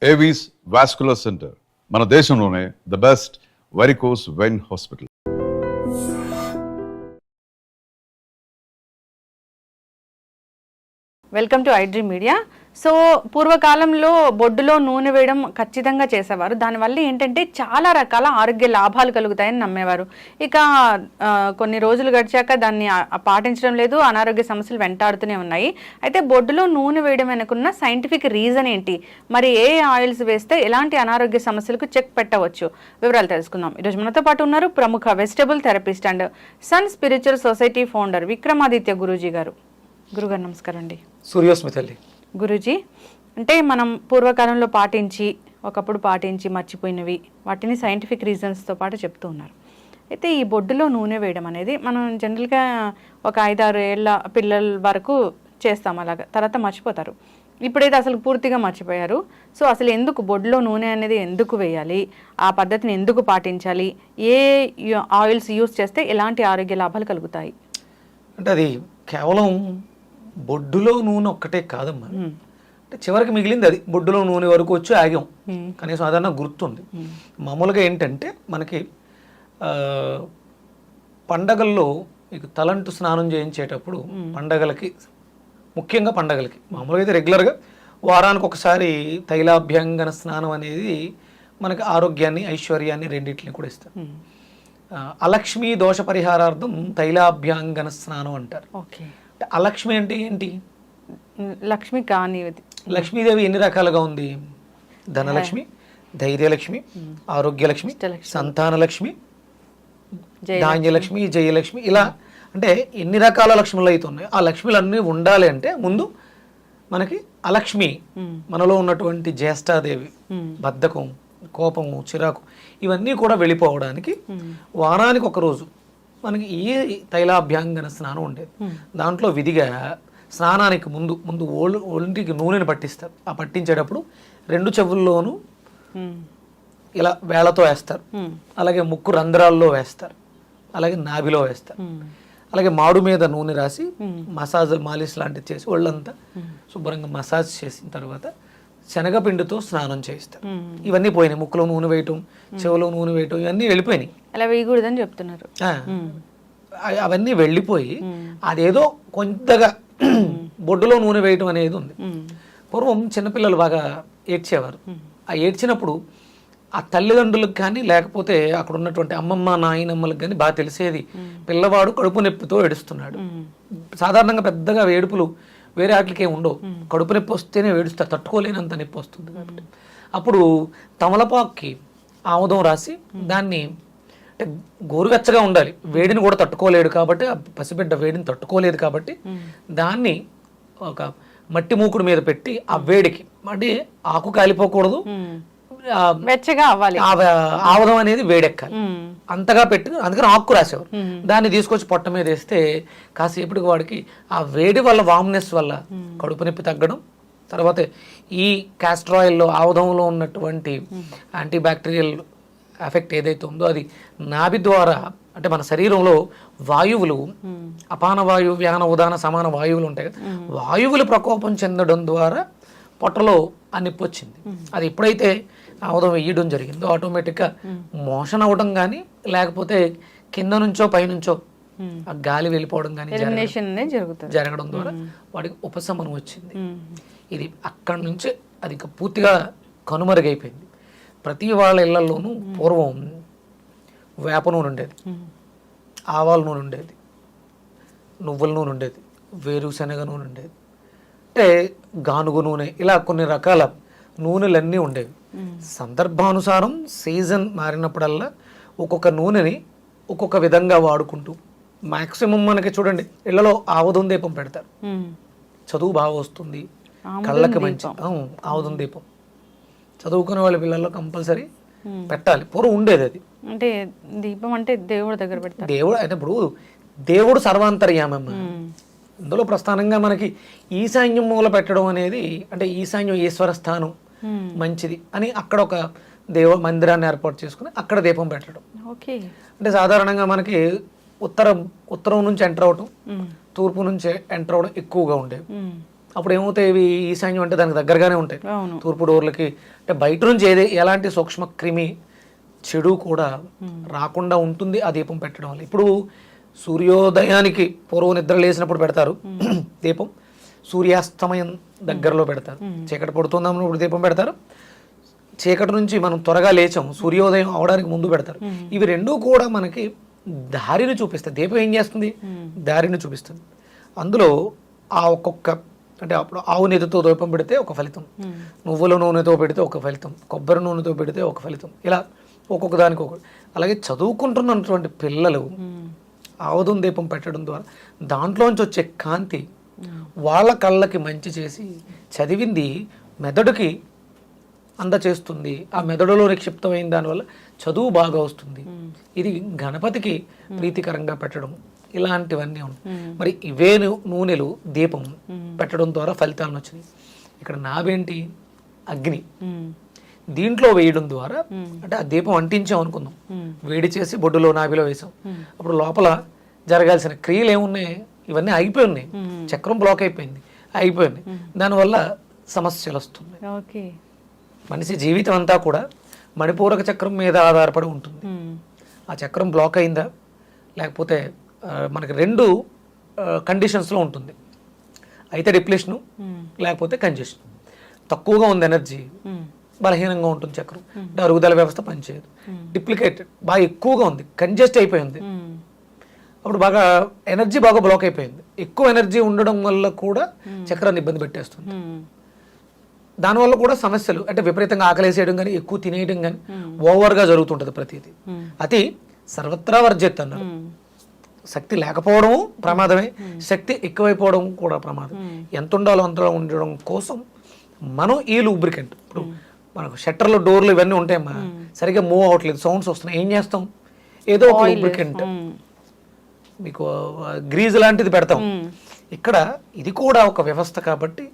Avis vascular centre మన దేశంలోనే the best varicose vein hospital. Welcome to iDream media. So పూర్వకాలంలో బొడ్డులో నూనె వేయడం ఖచ్చితంగా చేసేవారు. దానివల్ల ఏంటంటే చాలా రకాల ఆరోగ్య లాభాలు కలుగుతాయని నమ్మేవారు. ఇక కొన్ని రోజులు గడిచాక దాన్ని పాటించడం లేదు, అనారోగ్య సమస్యలు వెంటాడుతూనే ఉన్నాయి. అయితే బొడ్డులో నూనె వేయడం వెనుకున్న సైంటిఫిక్ రీజన్ ఏంటి, మరి ఏ ఆయిల్స్ వేస్తే ఎలాంటి అనారోగ్య సమస్యలకు చెక్ పెట్టవచ్చు, వివరాలు తెలుసుకుందాం. ఈరోజు మనతో పాటు ఉన్నారు ప్రముఖ vegetable therapist and sun spiritual society founder Vikramaditya Guruji గారు. గురుగారు నమస్కారం అండి. సూర్యోస్మి తల్లి. గురూజీ, అంటే మనం పూర్వకాలంలో ఒకప్పుడు పాటించి మర్చిపోయినవి వాటిని సైంటిఫిక్ రీజన్స్తో పాటు చెప్తూ ఉన్నారు. అయితే ఈ బొడ్డులో నూనె వేయడం అనేది మనం జనరల్గా ఒక 5-6 ఏళ్ళ పిల్లల వరకు చేస్తాం, అలాగా తర్వాత మర్చిపోతారు. ఇప్పుడైతే అసలు పూర్తిగా మర్చిపోయారు. సో అసలు ఎందుకు బొడ్డులో నూనె అనేది ఎందుకు వేయాలి, ఆ పద్ధతిని ఎందుకు పాటించాలి, ఏ ఆయిల్స్ యూస్ చేస్తే ఎలాంటి ఆరోగ్య లాభాలు కలుగుతాయి? అంటే అది కేవలం బొడ్డులో నూనె ఒక్కటే కాదమ్మా. అంటే చివరికి మిగిలింది అది బొడ్డులో నూనె వరకు వచ్చి ఆగాం. కనీసం అదన్నా గుర్తుంది. మామూలుగా ఏంటంటే మనకి పండగల్లో మీకు తలంటు స్నానం చేయించేటప్పుడు పండగలకి, ముఖ్యంగా పండగలకి, మామూలుగా అయితే రెగ్యులర్గా వారానికి ఒకసారి తైలాభ్యంగన స్నానం అనేది మనకి ఆరోగ్యాన్ని, ఐశ్వర్యాన్ని రెండింటిని కూడా ఇస్తారు. అలక్ష్మీ దోష పరిహారార్థం తైలాభ్యాంగన స్నానం అంటారు. అలక్ష్మి అంటే ఏంటి? లక్ష్మి కాని లక్ష్మీదేవి ఎన్ని రకాలుగా ఉంది? ధనలక్ష్మి, ధైర్యలక్ష్మి, ఆరోగ్యలక్ష్మి, సంతానలక్ష్మి, ధాన్యలక్ష్మి, జయలక్ష్మి, ఇలా అంటే ఎన్ని రకాల లక్ష్ములు అయితే ఉన్నాయో ఆ లక్ష్మిలన్నీ ఉండాలి అంటే ముందు మనకి అలక్ష్మి, మనలో ఉన్నటువంటి జ్యేష్ఠాదేవి, బద్ధకం, కోపము, చిరాకు, ఇవన్నీ కూడా వెళ్ళిపోవడానికి వారానికి ఒక రోజు మనకి ఈ తైలాభ్యాంగన స్నానం ఉండేది. దాంట్లో విధిగా స్నానానికి ముందు ఒంటికి నూనెని పట్టిస్తారు. ఆ పట్టించేటప్పుడు 2 చెవుల్లోనూ ఇలా వేళ్లతో వేస్తారు, అలాగే ముక్కు రంధ్రాల్లో వేస్తారు, అలాగే నాభిలో వేస్తారు, అలాగే మాడు మీద నూనె రాసి మాలిష్ లాంటిది చేసి ఒళ్ళంతా శుభ్రంగా మసాజ్ చేసిన తర్వాత శనగపిండితో స్నానం చేయిస్తారు. ఇవన్నీ పోయినాయి. ముక్కులో నూనె వేయటం, చెవులో నూనె వేయటం, ఇవన్నీ వెళ్ళిపోయినాయి. అలా వేయకూడదని చెప్తున్నారు. అవన్నీ వెళ్ళిపోయి అదేదో కొంతగా బొడ్డులో నూనె వేయటం అనేది ఉంది. పూర్వం చిన్నపిల్లలు బాగా ఏడ్చేవారు. ఆ ఏడ్చినప్పుడు ఆ తల్లిదండ్రులకు కానీ లేకపోతే అక్కడ ఉన్నటువంటి అమ్మమ్మ నాయనమ్మలకు కానీ బాగా తెలిసేది, పిల్లవాడు కడుపు నొప్పితో ఏడుస్తున్నాడు. సాధారణంగా పెద్దగా ఏడుపులు వేరే వాటికి ఏమి ఉండవు. కడుపు నొప్పి వస్తేనే ఏడుస్తారు, తట్టుకోలేనంత నొప్పి వస్తుంది కాబట్టి అప్పుడు తమలపాకుకి ఆముదం రాసి దాన్ని, అంటే గోరువెచ్చగా ఉండాలి, వేడిని కూడా తట్టుకోలేడు కాబట్టి, ఆ పసిబిడ్డ వేడిని తట్టుకోలేదు కాబట్టి దాన్ని ఒక మట్టి మూకుడు మీద పెట్టి ఆ వేడికి, అంటే ఆకు కాలిపోకూడదు, వెచ్చగా అవ్వాలి, ఆముదం అనేది వేడెక్కాలి, అంతగా పెట్టి అందుకని ఆకు రాసేవారు. దాన్ని తీసుకొచ్చి పొట్ట మీద వేస్తే కాసేపటికి వాడికి ఆ వేడి వల్ల, వామ్నెస్ వల్ల కడుపు నొప్పి తగ్గడం, తర్వాత ఈ క్యాస్టర్ ఆయిల్లో ఆముదంలో ఉన్నటువంటి యాంటీ బ్యాక్టీరియల్ ఎఫెక్ట్ ఏదైతే ఉందో అది నాభి ద్వారా, అంటే మన శరీరంలో వాయువులు, అపాన వాయువు, వ్యాన, ఉదాన, సమాన వాయువులు ఉంటాయి కదా, వాయువులు ప్రకోపం చెందడం ద్వారా పొట్టలో ఆ నొప్పి వచ్చింది. అది ఎప్పుడైతే ఆముదం వేయడం జరిగిందో ఆటోమేటిక్గా మోషన్ అవ్వడం కానీ లేకపోతే కింద నుంచో పైనుంచో ఆ గాలి వెళ్ళిపోవడం కానీ జరగడం ద్వారా వాడికి ఉపశమనం వచ్చింది. ఇది అక్కడి నుంచి అది ఇంకా పూర్తిగా కనుమరుగైపోయింది. ప్రతి వాళ్ళ ఇళ్లలోనూ పూర్వం వేప నూనె ఉండేది, ఆవాల నూనె ఉండేది, నువ్వుల నూనె ఉండేది, వేరుశనగ నూనె ఉండేది, అంటే గానుగు నూనె, ఇలా కొన్ని రకాల నూనెలన్నీ ఉండేవి. సందర్భానుసారం సీజన్ మారినప్పుడల్లా ఒక్కొక్క నూనెని ఒక్కొక్క విధంగా వాడుకుంటూ, మ్యాక్సిమం మనకి చూడండి ఇళ్లలో ఆముదం దీపం పెడతారు, చదువు బాగా వస్తుంది, కళ్ళకి మంచి. ఆముదం దీపం చదువుకునే వాళ్ళ పిల్లల్లో కంపల్సరీ పెట్టాలి. పూర్వం ఉండేది అది. అంటే దీపం అంటే దేవుడి దగ్గర పెడతారు. దేవుడు అయితే ఇప్పుడు దేవుడు సర్వాంతర్యామమ్మ. ఇందులో ప్రస్థానంగా మనకి ఈశాన్యం మూల పెట్టడం అనేది, అంటే ఈశాన్యం ఈశ్వర స్థానం మంచిది అని అక్కడ ఒక మందిరాన్ని ఏర్పాటు చేసుకుని అక్కడ దీపం పెట్టడం. అంటే సాధారణంగా మనకి ఉత్తరం నుంచి ఎంటర్ అవటం, తూర్పు నుంచి ఎంటర్ అవడం ఎక్కువగా ఉండేవి. అప్పుడు ఏమవుతాయి, ఇవి ఈశాన్యం అంటే దానికి దగ్గరగానే ఉంటాయి, అవును. తూర్పు డోర్లకి. అంటే బయట నుంచి ఎలాంటి సూక్ష్మ క్రిమి చెడు కూడా రాకుండా ఉంటుంది ఆ దీపం పెట్టడం వల్ల. ఇప్పుడు సూర్యోదయానికి పూర్వ నిద్ర లేసినప్పుడు పెడతారు దీపం, సూర్యాస్తమయం దగ్గరలో పెడతారు, చీకటి పడుతుందన్నప్పుడు దీపం పెడతారు, చీకటి నుంచి మనం త్వరగా లేచాం సూర్యోదయం అవడానికి ముందు పెడతారు. ఇవి రెండూ కూడా మనకి దారిని చూపిస్తాయి. దీపం ఏం చేస్తుంది, దారిని చూపిస్తుంది. అందులో ఆ ఒక్కొక్క అంటే అప్పుడు ఆవు నెయ్యితో దీపం పెడితే ఒక ఫలితం, నువ్వుల నూనెతో పెడితే ఒక ఫలితం, కొబ్బరి నూనెతో పెడితే ఒక ఫలితం, ఇలా ఒక్కొక్క దానికి ఒక. అలాగే చదువుకుంటున్నటువంటి పిల్లలు ఆవుదం దీపం పెట్టడం ద్వారా దాంట్లోంచి వచ్చే కాంతి వాళ్ళ కళ్ళకి మంచి చేసి చదివింది మెదడుకి అందచేస్తుంది, ఆ మెదడులో నిక్షిప్తమైన దానివల్ల చదువు బాగా వస్తుంది. ఇది గణపతికి ప్రీతికరంగా పెట్టడం, ఇలాంటివన్నీ ఉన్నాయి. మరి ఇవే నూనెలు దీపం పెట్టడం ద్వారా ఫలితాలను వచ్చినాయి. ఇక్కడ నావేంటి, అగ్ని, దీంట్లో వేయడం ద్వారా అంటే ఆ దీపం అంటించాం అనుకుందాం, వేడి చేసి బొడ్డులో నాభిలో వేసాం, అప్పుడు లోపల జరగాల్సిన క్రియలు ఏమున్నాయి, ఇవన్నీ అయిపోయి ఉన్నాయి, చక్రం బ్లాక్ అయిపోయింది, అయిపోయింది. దానివల్ల సమస్యలు వస్తున్నాయి. ఓకే. మనిషి జీవితం అంతా కూడా మణిపూరక చక్రం మీద ఆధారపడి ఉంటుంది. ఆ చక్రం బ్లాక్ అయిందా, లేకపోతే మనకి రెండు కండిషన్స్లో ఉంటుంది, అయితే డిప్లేషను లేకపోతే కంజెషన్. తక్కువగా ఉంది ఎనర్జీ, బలహీనంగా ఉంటుంది చక్రం, అంటే అరుగుదల వ్యవస్థ పనిచేయదు. డిప్లికేటెడ్ బాగా ఎక్కువగా ఉంది, కంజెస్ట్ అయిపోయింది, అప్పుడు బాగా ఎనర్జీ బాగా బ్లాక్ అయిపోయింది. ఎక్కువ ఎనర్జీ ఉండడం వల్ల కూడా చక్రాన్ని ఇబ్బంది పెట్టేస్తుంది. దానివల్ల కూడా సమస్యలు, అంటే విపరీతంగా ఆకలేసేయడం కానీ, ఎక్కువ తినేయడం కానీ ఓవర్గా జరుగుతుంటుంది ప్రతిదీ. అది సర్వత్రా వర్జిత్ అన్నారు. శక్తి లేకపోవడము ప్రమాదమే, శక్తి ఎక్కువైపోవడం కూడా ప్రమాదం. ఎంత ఉండాలో అంతలో ఉండడం కోసం మనం ఈ లూబ్రికెంట్, ఇప్పుడు మనకు షట్టర్లు డోర్లు ఇవన్నీ ఉంటాయమ్మా, సరిగ్గా మూవ్ అవ్వట్లేదు, సౌండ్స్ వస్తున్నాయి, ఏం చేస్తాం, ఏదో ఒక లూబ్రికెంట్, మీకు గ్రీజ్ లాంటిది పెడతాం. ఇక్కడ ఇది కూడా ఒక వ్యవస్థ కాబట్టి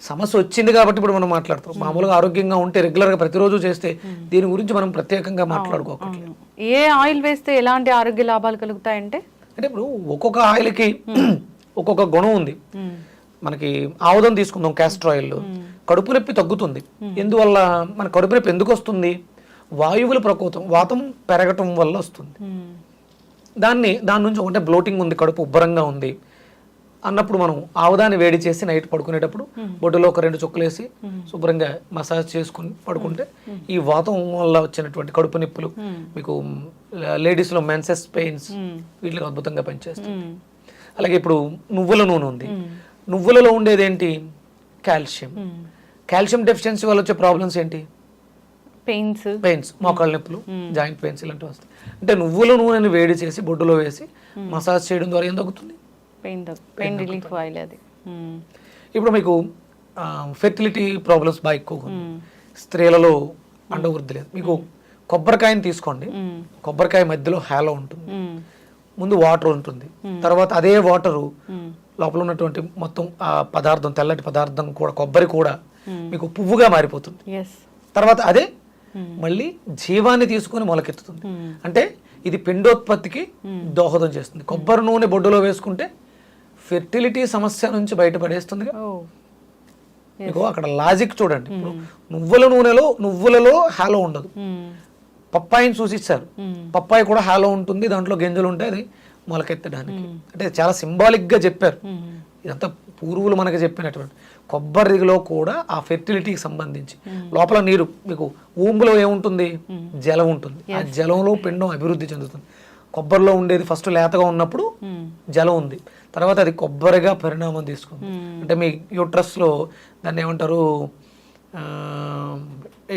సమస్య వచ్చింది కాబట్టి ఇప్పుడు మనం మాట్లాడుతాం. మామూలుగా ఆరోగ్యంగా ఉంటే రెగ్యులర్గా ప్రతిరోజు చేస్తే దీని గురించి మనం ప్రత్యేకంగా మాట్లాడుకోకట్లేదు. ఏ ఆయిల్ వేస్తే ఎలాంటి ఆరోగ్య లాభాలు కలుగుతాయంటే, అంటే ఇప్పుడు ఒక్కొక్క ఆయిల్కి ఒక్కొక్క గుణం ఉంది. మనకి ఆముదం తీసుకుందాం, క్యాస్టర్ ఆయిల్, కడుపు నొప్పి తగ్గుతుంది. ఎందువల్ల మన కడుపు నొప్పి ఎందుకు వస్తుంది, వాయువుల ప్రకోపం, వాతం పెరగటం వల్ల వస్తుంది. దాని నుంచి ఒకటే బ్లోటింగ్ ఉంది, కడుపు ఉబ్బరంగా ఉంది అన్నప్పుడు మనం ఆముదాన్ని వేడి చేసి నైట్ పడుకునేటప్పుడు బొడ్డులో ఒక 2 చుక్కలు వేసి శుభ్రంగా మసాజ్ చేసుకుని పడుకుంటే ఈ వాతం వల్ల వచ్చినటువంటి కడుపు నొప్పులు, మీకు లేడీస్లో మెన్సెస్ పెయిన్స్, వీటికి అద్భుతంగా పనిచేస్తుంది. అలాగే ఇప్పుడు నువ్వుల నూనె ఉంది, నువ్వులలో ఉండేది ఏంటి, కాల్షియం. కాల్షియం డెఫిషియన్సీ వల్ల వచ్చే ప్రాబ్లమ్స్ ఏంటి, పెయిన్స్, మోకాళ్ళ నొప్పులు, జాయింట్ పెయిన్స్ ఇలాంటివి వస్తాయి. అంటే నువ్వుల నూనెని వేడి చేసి బొడ్డులో వేసి మసాజ్ చేయడం ద్వారా ఏం తగ్గుతుంది, పెయిన్ రిలీఫ్ ఆయిల్ అది. ఇప్పుడు మీకు ఫెర్టిలిటీ ప్రాబ్లమ్స్ బాగా ఎక్కువగా ఉంది, స్త్రీలలో అండవృద్ధి లేదు. మీకు కొబ్బరికాయని తీసుకోండి, కొబ్బరికాయ మధ్యలో హాలో ఉంటుంది, ముందు వాటర్ ఉంటుంది, తర్వాత అదే వాటరు లోపల ఉన్నటువంటి మొత్తం ఆ పదార్థం, తెల్లటి పదార్థం కూడా, కొబ్బరి కూడా మీకు పువ్వుగా మారిపోతుంది. తర్వాత అదే మళ్ళీ జీవాన్ని తీసుకొని మొలకెత్తుతుంది. అంటే ఇది పిండోత్పత్తికి దోహదం చేస్తుంది. కొబ్బరి నూనె బొడ్డులో వేసుకుంటే ఫెర్టిలిటీ సమస్య నుంచి బయటపడేస్తుంది. మీకు అక్కడ లాజిక్ చూడండి. ఇప్పుడు నువ్వులలో హాలో ఉండదు, పప్పాయిని సూచిస్తారు, పప్పాయి కూడా హాలో ఉంటుంది, దాంట్లో గింజలు ఉంటాయి, అది మొలకెత్తడానికి. అంటే చాలా సింబాలిక్ గా చెప్పారు. ఇదంతా పూర్వులు మనకి చెప్పినటువంటి. కొబ్బరిలో కూడా ఆ ఫెర్టిలిటీకి సంబంధించి లోపల నీరు, మీకు ఊంబులో ఏముంటుంది, జలం ఉంటుంది, ఆ జలంలో పిండం అభివృద్ధి చెందుతుంది. కొబ్బరిలో ఉండేది ఫస్ట్ లేతగా ఉన్నప్పుడు జలం ఉంది, తర్వాత అది కొబ్బరిగా పరిణామం తీసుకుంది. అంటే మీ యూట్రస్ లో దాన్ని ఏమంటారు,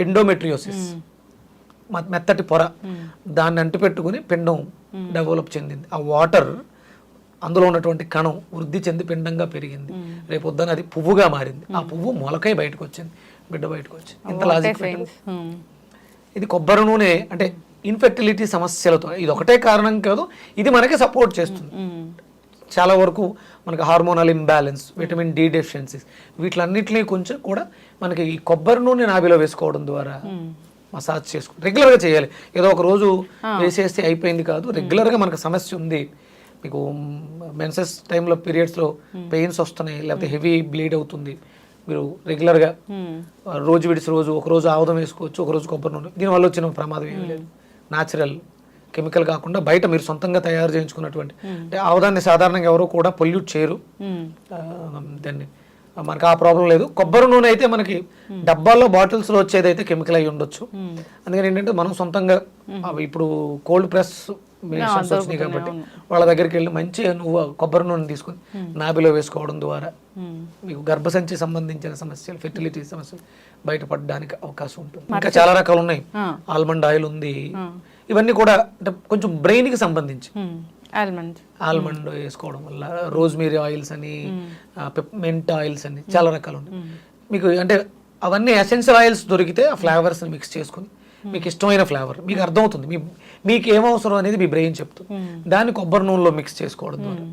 ఎండోమెట్రియోసిస్, మెత్తటి పొర, దాన్ని అంటిపెట్టుకుని పిండం డెవలప్ చెందింది. ఆ వాటర్ అందులో ఉన్నటువంటి కణం వృద్ధి చెంది పిండంగా పెరిగింది. రేపొద్దున అది పువ్వుగా మారింది, ఆ పువ్వు మొలకై బయటకు వచ్చింది, బిడ్డ బయటకు వచ్చింది. ఇంత లాజిక్. ఇది కొబ్బరి నూనె అంటే ఇన్ఫెర్టిలిటీ సమస్యలతో ఇది ఒకటే కారణం కాదు, ఇది మనకి సపోర్ట్ చేస్తుంది. చాలా వరకు మనకి hormonal imbalance, vitamin D deficiencies, వీటిలన్నింటినీ కొంచెం కూడా మనకి ఈ కొబ్బరి నూనె నాభిలో వేసుకోవడం ద్వారా మసాజ్ చేసుకుంటాం. రెగ్యులర్గా చేయాలి, ఏదో ఒక రోజు వేసేస్తే అయిపోయింది కాదు. రెగ్యులర్గా మనకు సమస్య ఉంది, మీకు మెన్సెస్ టైంలో పీరియడ్స్లో పెయిన్స్ వస్తున్నాయి, లేకపోతే హెవీ బ్లీడ్ అవుతుంది, మీరు రెగ్యులర్గా రోజు విడిచి రోజు ఒకరోజు ఆముదం వేసుకోవచ్చు, ఒకరోజు కొబ్బరి నూనె, దీనివల్ల వచ్చిన ప్రమాదం ఏమీ లేదు. న్యాచురల్ కెమికల్ కాకుండా బయట మీరు సొంతంగా తయారు చేయించుకున్నటువంటి, అంటే ఆముదాన్ని సాధారణంగా ఎవరో కూడా పొల్యూట్ చేయరు, దాన్ని మనకు ఆ ప్రాబ్లం లేదు. కొబ్బరి నూనె అయితే మనకి డబ్బాల్లో బాటిల్స్లో వచ్చేది అయితే కెమికల్ అయి ఉండొచ్చు. అందుకని ఏంటంటే మనం సొంతంగా అవి ఇప్పుడు కోల్డ్ ప్రెస్ మెషిన్స్ వచ్చినాయి కాబట్టి వాళ్ళ దగ్గరికి వెళ్ళి మంచి నువ్వు కొబ్బరి నూనె తీసుకుని నాభిలో వేసుకోవడం ద్వారా మీకు గర్భసంచి సంబంధించిన సమస్యలు, ఫెర్టిలిటీ సమస్యలు బయటపడడానికి అవకాశం ఉంటుంది. ఇంకా చాలా రకాలు ఉన్నాయి. ఆల్మండ్ ఆయిల్ ఉంది. ఇవన్నీ కూడా అంటే కొంచెం బ్రెయిన్ కి సంబంధించి ఆల్మండ్ వేసుకోవడం వల్ల, రోజ్మేరీ ఆయిల్స్ అని, పెప్మెంట్ ఆయిల్స్ అని చాలా రకాలు ఉన్నాయి. మీకు అంటే అవన్నీ ఎసెన్షియల్ ఆయిల్స్ దొరికితే ఆ ఫ్లేవర్స్ మిక్స్ చేసుకుని మీకు ఇష్టమైన ఫ్లేవర్ మీకు అర్థమవుతుంది, మీకు ఏమవసరం అనేది మీ బ్రెయిన్ చెప్తుంది. దాన్ని కొబ్బరి నూనెలో మిక్స్ చేసుకోవడం ద్వారా,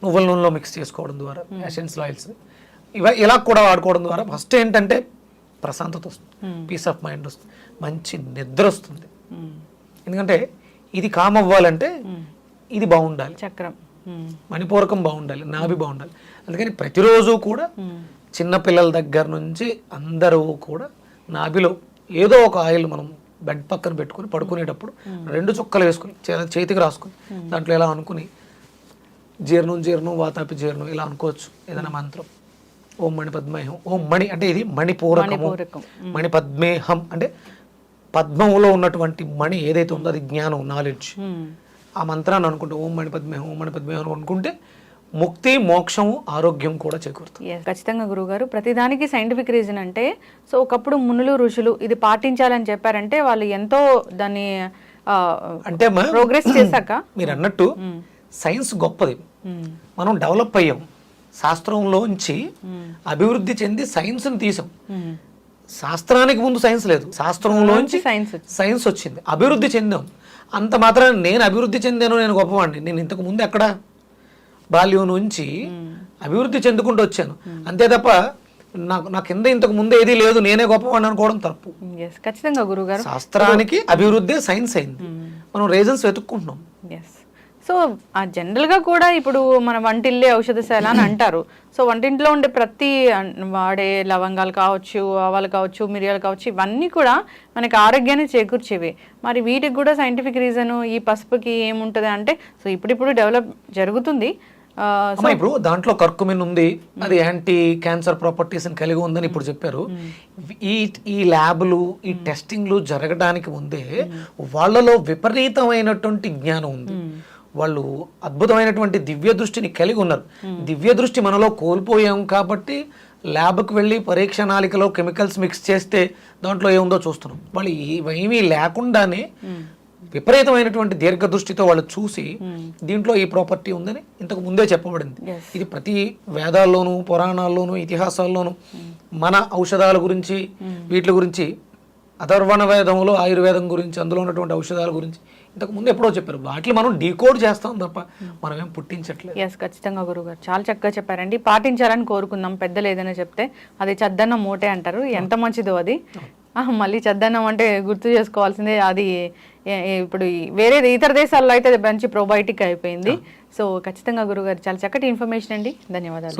నువ్వుల నూనెలో మిక్స్ చేసుకోవడం ద్వారా ఎసెన్షియల్ ఆయిల్స్ ఇలా కూడా వాడుకోవడం ద్వారా ఫస్ట్ ఏంటంటే ప్రశాంతత వస్తుంది, పీస్ ఆఫ్ మైండ్ వస్తుంది, మంచి నిద్ర వస్తుంది. ఎందుకంటే ఇది కామ్ అవ్వాలంటే ఇది బాగుండాలి, చక్రం మణిపూరకం బాగుండాలి, నాభి బాగుండాలి. అందుకని ప్రతిరోజు కూడా చిన్న పిల్లల దగ్గర నుంచి అందరూ కూడా నాభిలో ఏదో ఒక ఆయిల్ మనం బెడ్ పక్కన పెట్టుకుని పడుకునేటప్పుడు 2 చుక్కలు వేసుకుని చేతికి రాసుకుని దాంట్లో ఎలా అనుకుని జీర్ణం వాతాపి జీర్ణం ఇలా అనుకోవచ్చు. ఏదైనా మంత్రం ఓం మణి పద్మేహం, ఓం మణి అంటే ఇది మణిపూరకము, మణి పద్మేహం అంటే పద్మంలో ఉన్నటువంటి మణి ఏదైతే ఉందో అది జ్ఞానం, నాలెడ్జ్. ఆ మంత్రాన్ని అనుకుంటే ఓం మణి పద్మేహం, ఓం మణి పద్మేహం అనుకుంటే ముక్తి, మోక్షము, ఆరోగ్యం కూడా చేకూరుతుంది. ఖచ్చితంగా గురువుగారు. ప్రతిదానికి సైంటిఫిక్ రీజన్ అంటే, సో ఒకప్పుడు మునులు ఋషులు ఇది పాటించాలని చెప్పారంటే వాళ్ళు ఎంతో దాన్ని అంటే ప్రోగ్రెస్ చేశాక మీరు అన్నట్టు సైన్స్ గొప్పది, మనం డెవలప్ అయ్యాం, శాస్త్రంలోంచి అభివృద్ధి చెంది సైన్స్ని తీసాం. శాస్త్రానికి ముందు సైన్స్ లేదు, శాస్త్రంలోంచి సైన్స్ వచ్చింది, అభివృద్ధి చెందాం. అంత మాత్రం నేను అభివృద్ధి చెందాను, నేను గొప్పవాడిని, నేను ఇంతకు ముందు ఎక్కడ బాల్యం నుంచి అభివృద్ధి చెందుకుంటూ వచ్చాను అంతే తప్ప నా కింద ఇంతకు ముందు ఏది లేదు, నేనే గొప్పవాడిని అనుకోవడం తప్పు. ఖచ్చితంగా గురుగారు, శాస్త్రానికి అభివృద్ధి సైన్స్ అయింది, మనం రీజన్స్ వెతుక్కుంటున్నాం. సో ఆ జనరల్గా కూడా ఇప్పుడు మన వంటిల్లే ఔషధశాల అని అంటారు. సో వంటింట్లో ఉండే ప్రతి వాడే లవంగాలు కావచ్చు, ఆవాలు కావచ్చు, మిరియాలు కావచ్చు, ఇవన్నీ కూడా మనకి ఆరోగ్యాన్ని చేకూర్చేవి. మరి వీటికి కూడా సైంటిఫిక్ రీజను ఈ పసుపుకి ఏముంటుంది అంటే, సో ఇప్పుడిప్పుడు డెవలప్ జరుగుతుంది. ఇప్పుడు దాంట్లో కర్కుమిన్ ఉంది, అది యాంటీ క్యాన్సర్ ప్రాపర్టీస్ అని కలిగి ఉందని ఇప్పుడు చెప్పారు. ఈ ల్యాబ్లు, ఈ టెస్టింగ్లు జరగడానికి ముందే వాళ్ళలో విపరీతమైనటువంటి జ్ఞానం ఉంది, వాళ్ళు అద్భుతమైనటువంటి దివ్య దృష్టిని కలిగి ఉన్నారు. దివ్య దృష్టి మనలో కోల్పోయాం కాబట్టి ల్యాబ్కి వెళ్ళి పరీక్ష నాళికలో కెమికల్స్ మిక్స్ చేస్తే దాంట్లో ఏముందో చూస్తున్నాం. వాళ్ళు ఏమీ లేకుండానే విపరీతమైనటువంటి దీర్ఘ దృష్టితో వాళ్ళు చూసి దీంట్లో ఈ ప్రాపర్టీ ఉందని ఇంతకు ముందే చెప్పబడింది. ఇది ప్రతి వేదాల్లోనూ, పురాణాల్లోనూ, ఇతిహాసాల్లోనూ మన ఔషధాల గురించి, వీటి గురించి, అథర్వణ వేదంలో ఆయుర్వేదం గురించి, అందులో ఉన్నటువంటి ఔషధాల గురించి ఇంతకు ముందు ఎప్పుడో చెప్పారు. వాటిని మనం డీకోడ్ చేస్తాం తప్ప మనం ఏం పుట్టించట్లేదు. ఖచ్చితంగా గురుగారు చాలా చక్కగా చెప్పారండి. పాటించాలని కోరుకుందాం. పెద్దలు ఏదైనా చెప్తే అది చద్దన్నం మూటే అంటారు, ఎంత మంచిదో అది. మళ్ళీ చద్దన్నం అంటే గుర్తు చేసుకోవాల్సిందే, అది ఇప్పుడు వేరే ఇతర దేశాల్లో అయితే మంచి ప్రోబయోటిక్ అయిపోయింది. సో ఖచ్చితంగా గురుగారు చాలా చక్కటి ఇన్ఫర్మేషన్ అండి, ధన్యవాదాలు.